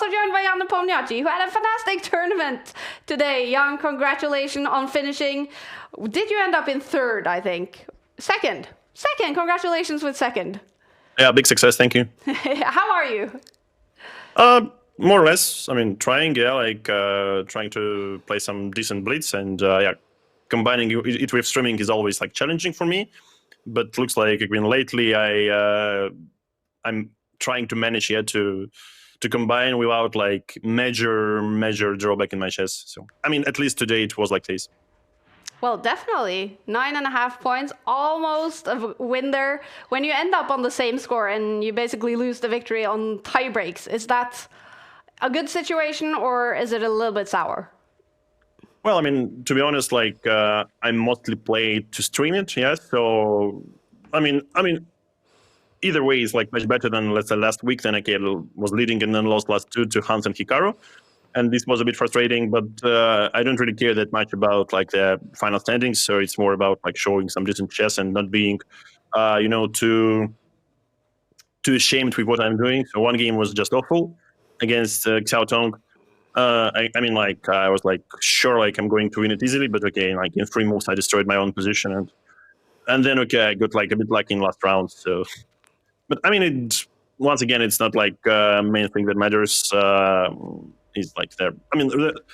also joined by Jan Nepomniachtchi, who had a fantastic tournament today. Jan, congratulations on finishing. Did you end up in third, I think? Second. Congratulations with second. Yeah, big success. Thank you. How are you? More or less. I mean, trying to play some decent blitz, and combining it with streaming is always like challenging for me. But looks like lately I'm trying to manage to combine without like major drawback in my chess. So I mean, at least today it was like this. Well, definitely 9.5 points, almost a win there. When you end up on the same score and you basically lose the victory on tie breaks, is that a good situation or is it a little bit sour? Well, I mean, to be honest, like I mostly play to stream it, yeah. So I mean, either way is like much better than, let's say, last week. Then I was leading and then lost last two to Hans and Hikaru. And this was a bit frustrating, but I don't really care that much about like the final standings. So it's more about like showing some decent chess and not being, too ashamed with what I'm doing. So one game was just awful against Xiao Tong. I mean, like I was like sure, like I'm going to win it easily, but okay, like in 3 moves I destroyed my own position, and then okay, I got like a bit lucky in last round. So, but I mean, once again, it's not like main thing that matters. Is like the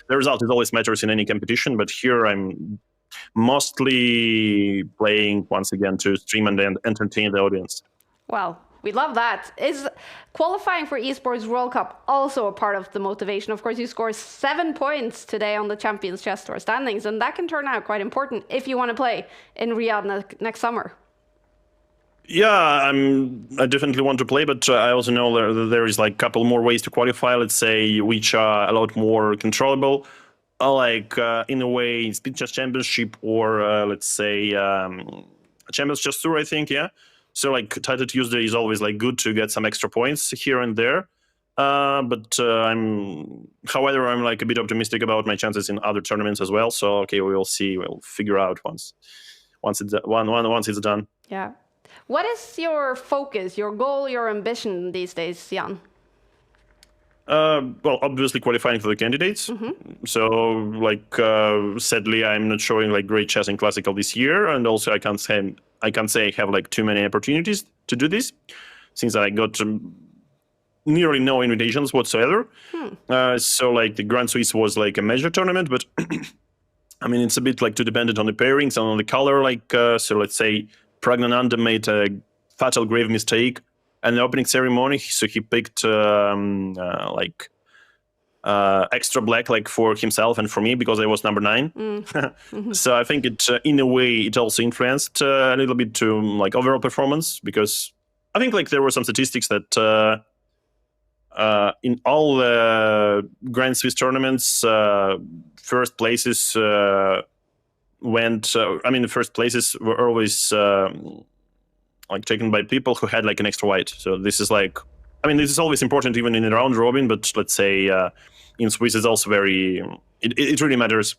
result is always matters in any competition, but here I'm mostly playing once again to stream and entertain the audience. Well, we love that. Is qualifying for Esports World Cup also a part of the motivation? Of course, you scored 7 points today on the Champions Chess Tour standings, and that can turn out quite important if you want to play in Riyadh next summer. Yeah, I definitely want to play, but I also know there is like a couple more ways to qualify, let's say, which are a lot more controllable, in a way, Speed Chess Championship or let's say Champions Chess Tour, I think, yeah. So like Title Tuesday is always like good to get some extra points here and there. However, I'm like a bit optimistic about my chances in other tournaments as well. So okay, we will see. We'll figure out once it's done. Yeah. What is your focus, your goal, your ambition these days, Jan? Well, obviously qualifying for the candidates. Mm-hmm. So, like, sadly, I'm not showing like great chess in classical this year, and also I can't say I have like too many opportunities to do this, since I got nearly no invitations whatsoever. So, like, the Grand Swiss was like a major tournament, but I mean, it's a bit like too dependent on the pairings and on the color. Like, so let's say Pragnananda made a fatal grave mistake in the opening ceremony, so he picked extra black like for himself and for me because I was number 9. Mm. So I think it in a way it also influenced a little bit to like overall performance, because I think like there were some statistics that in all Grand Swiss tournaments, first places the first places were always like taken by people who had like an extra white. So this is like, I mean, this is always important even in a round robin, but let's say in Swiss it's also it really matters.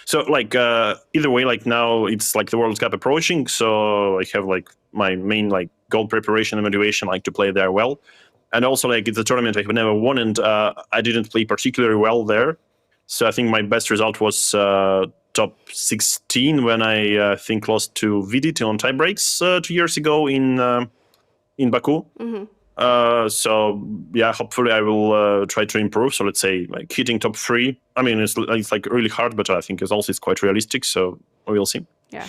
So like either way, like now it's like the World Cup approaching, so I have like my main like goal preparation and motivation like to play there well. And also like it's a tournament I've never won, and I didn't play particularly well there. So I think my best result was top 16 when I think lost to Vidit on tie breaks 2 years ago in Baku. Mm-hmm. So yeah, hopefully I will try to improve. So let's say like hitting top 3. I mean, it's like really hard, but I think it's quite realistic. So we will see. Yeah.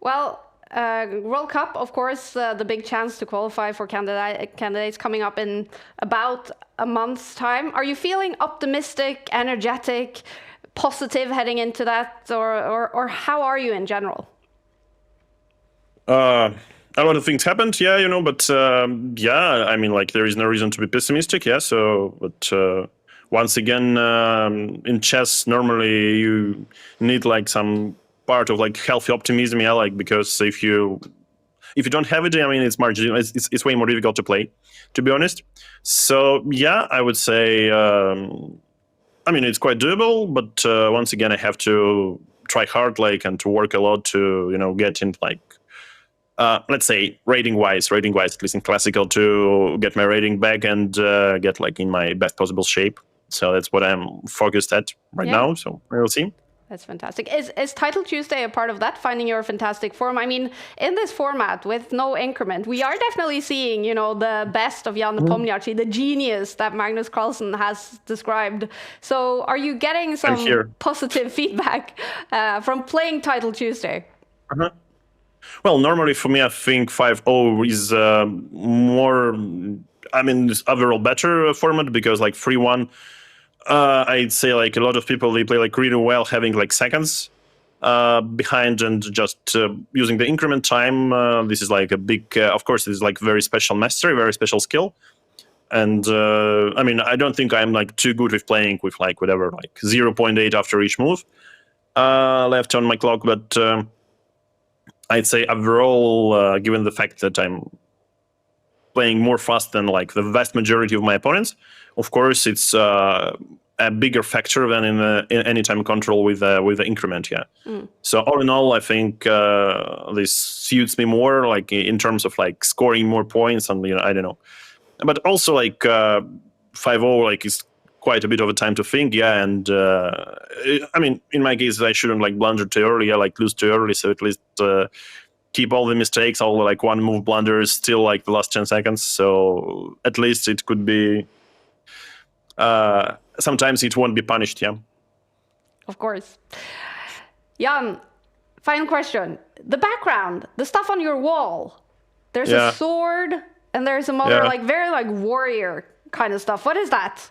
Well, World Cup, of course, the big chance to qualify for candidates coming up in about a month's time. Are you feeling optimistic, energetic, positive heading into that, or how are you in general? A lot of things happened, yeah, but yeah, I mean, like there is no reason to be pessimistic, yeah. So, but once again, in chess, normally you need like some part of like healthy optimism, yeah, like because if you don't have it, I mean, it's marginal. It's way more difficult to play, to be honest. So yeah, I would say. I mean, it's quite doable, but once again, I have to try hard, like, and to work a lot to, get in, like, let's say, rating-wise, at least in classical, to get my rating back and get, like, in my best possible shape. So that's what I'm focused at right now. So we'll see. That's fantastic. Is Title Tuesday a part of that, finding your fantastic form? I mean, in this format with no increment, we are definitely seeing, the best of Jan Nepomniachtchi, the genius that Magnus Carlsen has described. So are you getting some positive feedback from playing Title Tuesday? Uh-huh. Well, normally for me, I think 5.0 is more, this overall better format, because like 3.1, I'd say like a lot of people, they play like really well having like seconds behind and just using the increment time. This is like a big, of course, this is like very special mastery, very special skill. And I don't think I'm like too good with playing with like whatever, like 0.8 after each move left on my clock. But I'd say overall, given the fact that I'm playing more fast than like the vast majority of my opponents, of course, it's a bigger factor than in any time control with the increment. Yeah. So all in all, I think this suits me more, like in terms of like scoring more points, and I don't know. But also like 5.0 like is quite a bit of a time to think. Yeah, and in my case, I shouldn't like blunder too early. I like lose too early, so at least keep all the mistakes, all the like one move blunders, still like the last 10 seconds. So at least it could be. Sometimes it won't be punished, yeah. Of course. Jan, final question. The background, the stuff on your wall. There's a sword and there's some other like very like warrior kind of stuff. What is that?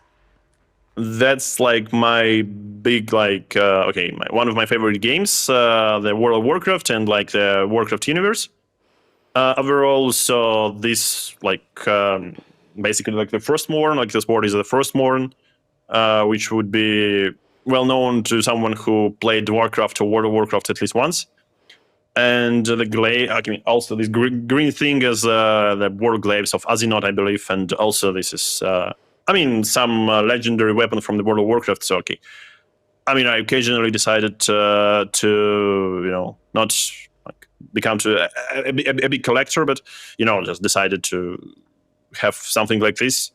That's like my big like one of my favorite games, the World of Warcraft and like the Warcraft universe. Overall, so this like basically like the Firstborn, like the sword is the Firstborn, which would be well known to someone who played Warcraft or World of Warcraft at least once. And the glaive, also this green thing is the war glaives of Azinot, I believe, and also this is some legendary weapon from the World of Warcraft. So I occasionally decided to not like become a big collector, but just decided to have something like this.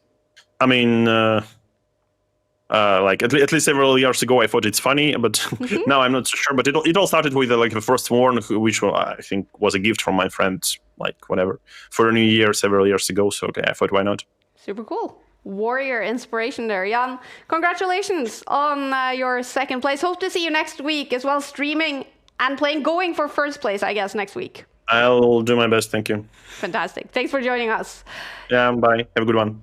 Like at least several years ago, I thought it's funny, but now I'm not so sure. But it all started with like the Firstborn, which I think was a gift from my friend, like whatever, for a New Year several years ago. So I thought, why not? Super cool. Warrior inspiration there, Jan. Congratulations on your second place. Hope to see you next week as well, streaming and playing, going for first place, I guess, next week. I'll do my best. Thank you. Fantastic. Thanks for joining us. Yeah, bye. Have a good one.